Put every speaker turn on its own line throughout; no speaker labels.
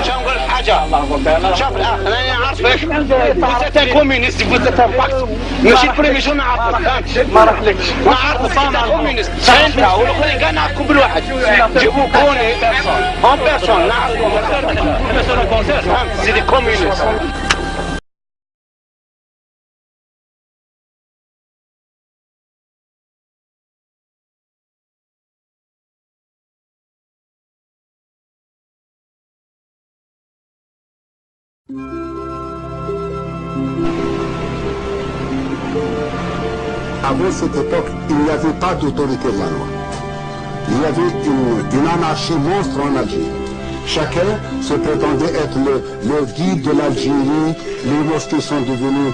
نقول لك حاجه شوف الاخ انا عارفك انت كوميونيست ماشي بريميسيون نعرفك ما راحلكش ما عارفك انت كوميونيست انت والاخرين كاع نعرفكم بالواحد جيبوا كوني اون بيرسون نعرفكم سي دي كوميونيست.
Avant cette époque, il n'y avait pas d'autorité de la loi. Il y avait une anarchie monstre en Algérie. Chacun se prétendait être le guide de l'Algérie. Les mosquées sont devenues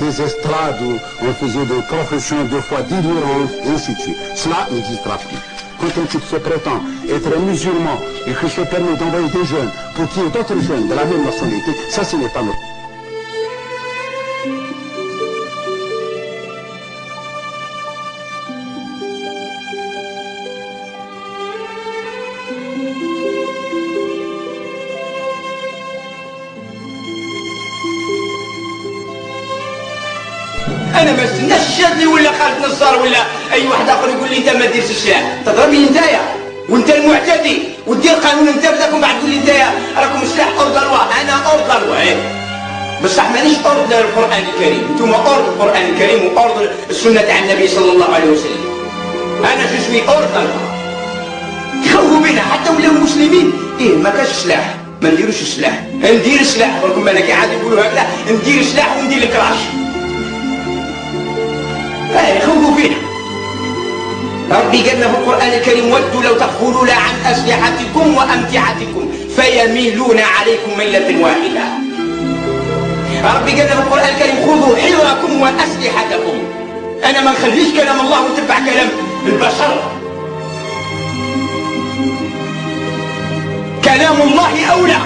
des estrades où on faisait des professions de foi délirantes, et ainsi de suite. Cela n'existera plus. Quand un type se prétend être un musulman et que se permet d'envoyer des jeunes pour qu'il y ait d'autres jeunes de la même nationalité, ça ce n'est pas notre.
انا ما استناش الشاذلي ولا خالد نصار ولا اي واحد اخر يقول لي انت ما ديرش السلاح، تضربني نتايا وانت المعتدي ودير قانون انت بداك ومن بعد تقول لي نتايا راكم السلاح اورد لوا. انا اورد لوا بصح مانيش اورد للقران الكريم، انتم اورد القران الكريم واورد السنه تاع النبي صلى الله عليه وسلم. انا جو سوي اورد لوا. تخوفوا بينا حتى ولاو المسلمين ما كاش سلاح، ما نديروش السلاح، ندير السلاح راكم انا عاد يقولوا هكذا، ندير السلاح وندير الكراش. يخوفوا فينا. ربي قال له في القرآن الكريم ودوا لو تغفلون عن أسلحتكم وأمتعتكم فيميلون عليكم ميلة واحدة. ربي قال له في القرآن الكريم خذوا حذركم وأسلحتكم. أنا ما نخليش كلام الله ونتبع كلام البشر. كلام الله أولى.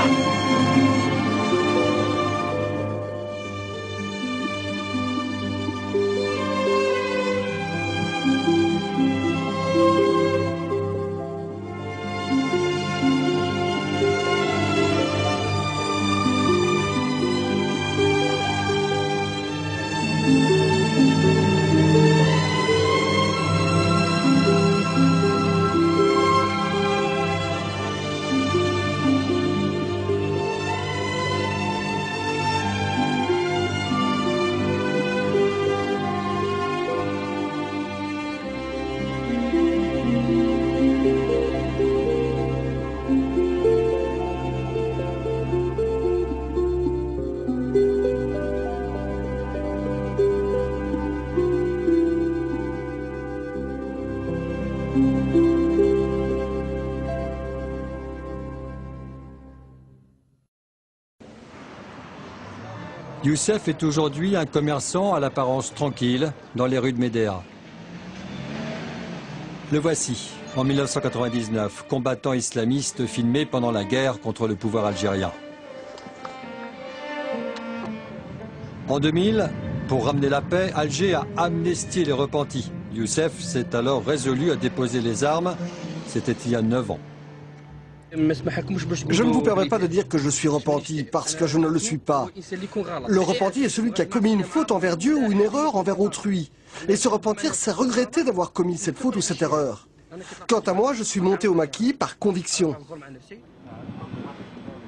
Youssef est aujourd'hui un commerçant à l'apparence tranquille dans les rues de Médéa. Le voici, en 1999, combattant islamiste filmé pendant la guerre contre le pouvoir algérien. En 2000, pour ramener la paix, Alger a amnistié les repentis. Youssef s'est alors résolu à déposer les armes. C'était il y a 9 ans.
Je ne vous permets pas de dire que je suis repenti, parce que je ne le suis pas. Le repenti est celui qui a commis une faute envers Dieu ou une erreur envers autrui. Et se repentir, c'est regretter d'avoir commis cette faute ou cette erreur. Quant à moi, je suis monté au maquis par conviction.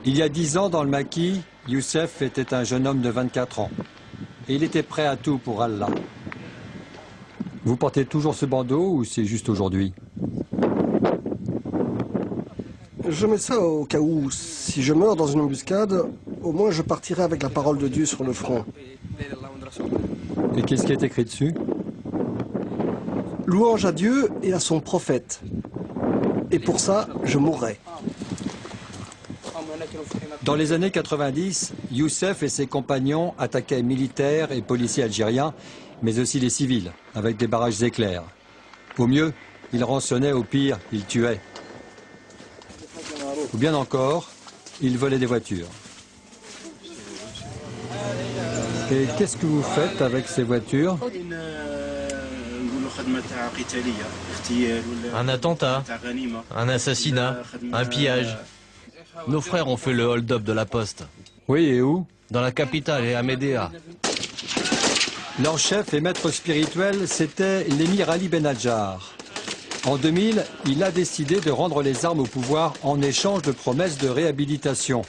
Il y a 10 ans, dans le maquis, Youssef était un jeune homme de 24 ans. Et il était prêt à tout pour Allah. Vous portez toujours ce bandeau ou c'est juste aujourd'hui ?
Je mets ça au cas où, si je meurs dans une embuscade, au moins je partirai avec la parole de Dieu sur le front.
Et qu'est-ce qui est écrit dessus?
Louange à Dieu et à son prophète. Et pour ça, je mourrai.
Dans les années 90, Youssef et ses compagnons attaquaient militaires et policiers algériens, mais aussi les civils, avec des barrages éclairs. Au mieux, ils rançonnaient, au pire, ils tuaient. Ou bien encore, ils volaient des voitures. Et qu'est-ce que vous faites avec ces voitures?
Un attentat, un assassinat, un pillage. Nos frères ont fait le hold-up de la poste.
Oui, et où?
Dans la capitale et à Médéa.
Leur chef et maître spirituel, c'était l'émir Ali Benadjar. En 2000, il a décidé de rendre les armes au pouvoir en échange de promesses de réhabilitation.